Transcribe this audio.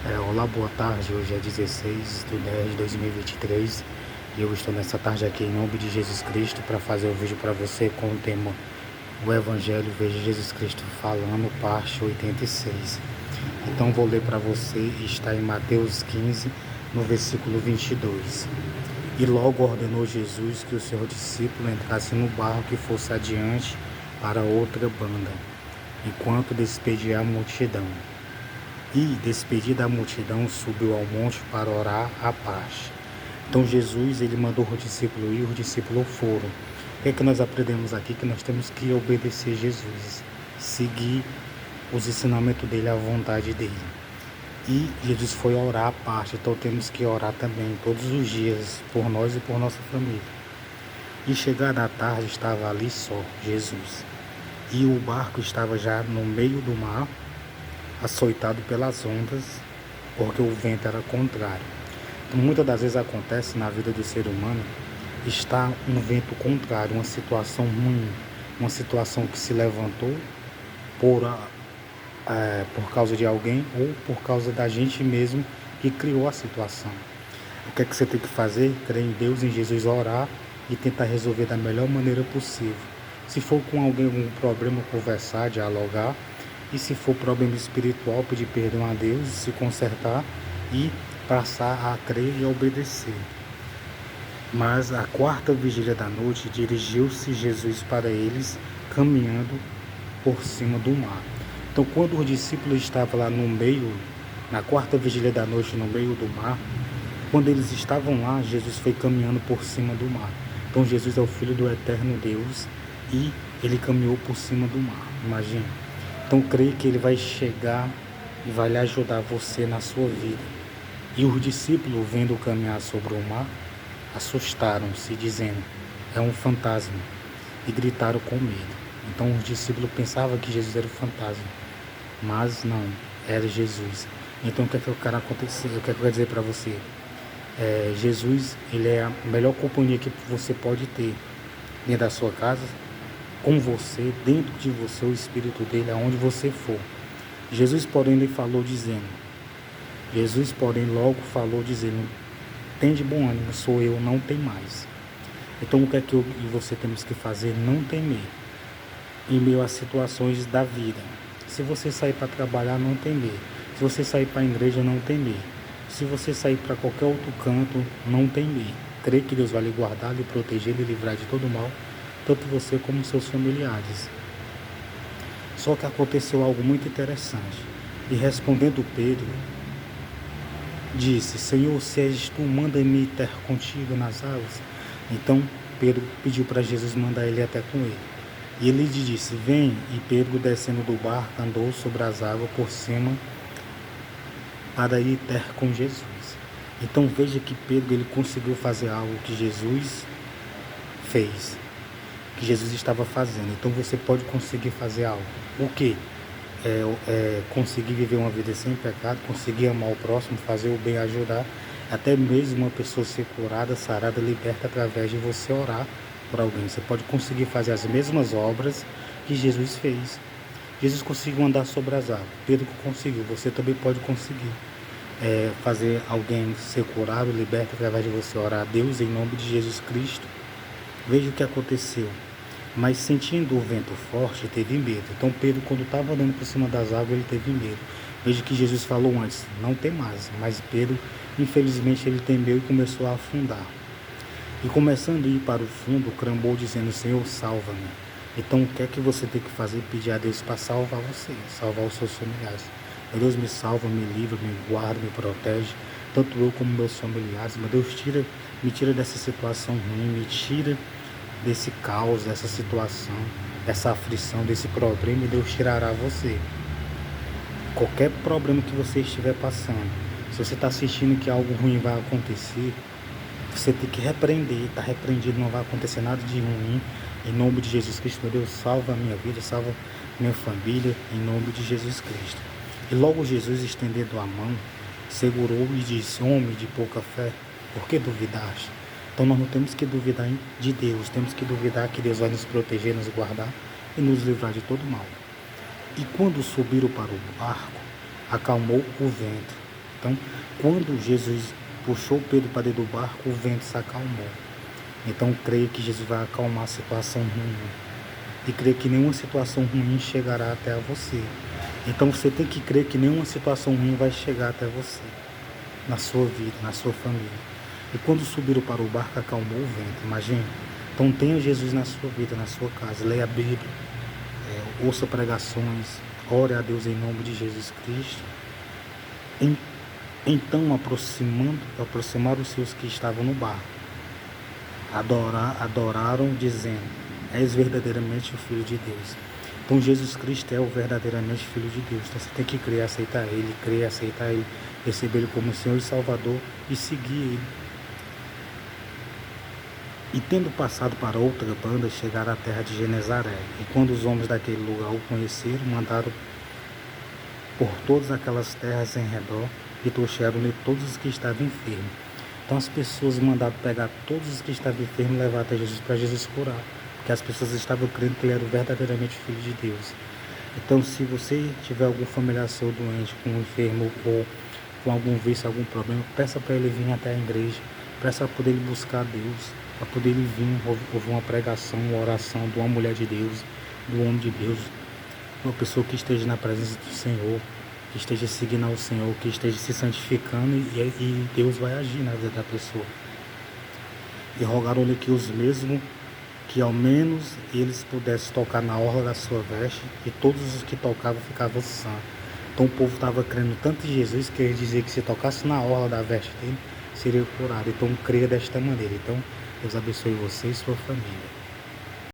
Olá, boa tarde. Hoje é 16/10/2023 e eu estou nessa tarde aqui em nome de Jesus Cristo para fazer o vídeo para você com o tema O Evangelho Veja Jesus Cristo Falando, parte 86. Então vou ler para você, está em Mateus 15, no versículo 22. E logo ordenou Jesus que o seu discípulo entrasse no barco e fosse adiante para outra banda, enquanto despedia a multidão. E, despedida a multidão, subiu ao monte para orar à parte. Então Jesus, ele mandou o discípulo ir, os discípulos foram. O que é que nós aprendemos aqui? Que nós temos que obedecer Jesus, seguir os ensinamentos dele, a vontade dele. E Jesus foi orar à parte, então temos que orar também todos os dias, por nós e por nossa família. E chegada à tarde, estava ali só Jesus. E o barco estava já no meio do mar, açoitado pelas ondas, porque o vento era contrário. Então, muitas das vezes acontece na vida do ser humano, está um vento contrário, uma situação ruim, uma situação que se levantou por causa de alguém ou por causa da gente mesmo que criou a situação. O que é que você tem que fazer? Crer em Deus, em Jesus, orar e tentar resolver da melhor maneira possível. Se for com alguém algum problema, conversar, dialogar. E se for problema espiritual, pedir perdão a Deus, se consertar e passar a crer e a obedecer. Mas a quarta vigília da noite, dirigiu-se Jesus para eles, caminhando por cima do mar. Então, quando os discípulos estavam lá no meio, na quarta vigília da noite, no meio do mar, quando eles estavam lá, Jesus foi caminhando por cima do mar. Então, Jesus é o Filho do Eterno Deus e ele caminhou por cima do mar. Imagina. Então, creio que ele vai chegar e vai lhe ajudar você na sua vida. E os discípulos, vendo caminhar sobre o mar, assustaram-se, dizendo, é um fantasma, e gritaram com medo. Então, os discípulos pensavam que Jesus era um fantasma, mas não, era Jesus. Então, o que é que eu quero acontecer? O que é que eu quero dizer para você? Jesus, ele é a melhor companhia que você pode ter dentro da sua casa, com você, dentro de você, o Espírito dele, aonde você for. Jesus, porém, logo falou, dizendo, tem de bom ânimo, sou eu, não tem mais. Então, o que é que eu e você temos que fazer? Não temer, em meio às situações da vida. Se você sair para trabalhar, não temer. Se você sair para a igreja, não temer. Se você sair para qualquer outro canto, não temer. Crer que Deus vai lhe guardar, lhe proteger, lhe livrar de todo mal, tanto você como seus familiares. Só que aconteceu algo muito interessante. E respondendo Pedro, disse, Senhor, se és tu, manda-me ter contigo nas águas. Então Pedro pediu para Jesus mandar ele até com ele. E ele lhe disse, vem. E Pedro, descendo do barco, andou sobre as águas por cima para ir ter com Jesus. Então veja que Pedro, ele conseguiu fazer algo que Jesus fez, que Jesus estava fazendo. Então você pode conseguir fazer algo. O que? Conseguir viver uma vida sem pecado, conseguir amar o próximo, fazer o bem, ajudar, até mesmo uma pessoa ser curada, sarada, liberta através de você orar por alguém. Você pode conseguir fazer as mesmas obras que Jesus fez. Jesus conseguiu andar sobre as águas, Pedro conseguiu, você também pode conseguir fazer alguém ser curado, liberto através de você orar a Deus em nome de Jesus Cristo. Veja o que aconteceu. Mas sentindo o vento forte, teve medo. Então Pedro, quando estava andando por cima das águas, ele teve medo. Veja que Jesus falou antes, não tem mais. Mas Pedro, infelizmente, ele temeu e começou a afundar. E começando a ir para o fundo, clamou dizendo, Senhor, salva-me. Então o que é que você tem que fazer? Pedir a Deus para salvar você, salvar os seus familiares. Meu Deus, me salva, me livra, me guarda, me protege, tanto eu como meus familiares. Meu Deus, me tira dessa situação ruim, me tira desse caos, dessa situação, dessa aflição, desse problema, e Deus tirará você. Qualquer problema que você estiver passando, se você está sentindo que algo ruim vai acontecer, você tem que repreender, está repreendido, não vai acontecer nada de ruim, em nome de Jesus Cristo. Meu Deus, salva a minha vida, salva minha família, em nome de Jesus Cristo. E logo Jesus, estendendo a mão, segurou e disse, homem de pouca fé, por que duvidaste? Então nós não temos que duvidar de Deus, temos que duvidar que Deus vai nos proteger, nos guardar e nos livrar de todo mal. E quando subiram para o barco, acalmou o vento, Então, quando Jesus puxou Pedro para dentro do barco, o vento se acalmou. Então, creia que Jesus vai acalmar a situação ruim. E creia que nenhuma situação ruim chegará até você. Então, você tem que crer que nenhuma situação ruim vai chegar até você, na sua vida, na sua família. E quando subiram para o barco, acalmou o vento. Imagine. Então, tenha Jesus na sua vida, na sua casa. Leia a Bíblia, ouça pregações, ore a Deus em nome de Jesus Cristo. Então, aproximaram os seus que estavam no barco. Adoraram, dizendo: És verdadeiramente o Filho de Deus. Então, Jesus Cristo é o verdadeiramente Filho de Deus. Então, você tem que crer, aceitar Ele, receber Ele como Senhor e Salvador e seguir Ele. E tendo passado para outra banda, chegaram à terra de Genezaré. E quando os homens daquele lugar o conheceram, mandaram por todas aquelas terras em redor e trouxeram-lhe todos os que estavam enfermos. Então as pessoas mandaram pegar todos os que estavam enfermos e levar até Jesus para Jesus curar. Porque as pessoas estavam crendo que ele era verdadeiramente Filho de Deus. Então, se você tiver algum familiar seu doente, com um enfermo ou com algum vício, algum problema, peça para ele vir até a igreja, peça para poder ele buscar Deus, para poder ele vir ouvir uma pregação, uma oração de uma mulher de Deus, do homem de Deus, uma pessoa que esteja na presença do Senhor, que esteja seguindo ao Senhor, que esteja se santificando e Deus vai agir na vida da pessoa. E rogaram-lhe que os mesmos, que ao menos eles pudessem tocar na orla da sua veste, e todos os que tocavam ficavam sãos. Então o povo estava crendo tanto em Jesus que ele dizia que se tocasse na orla da veste dele, seria curado. Então creia desta maneira. Então Deus abençoe você e sua família.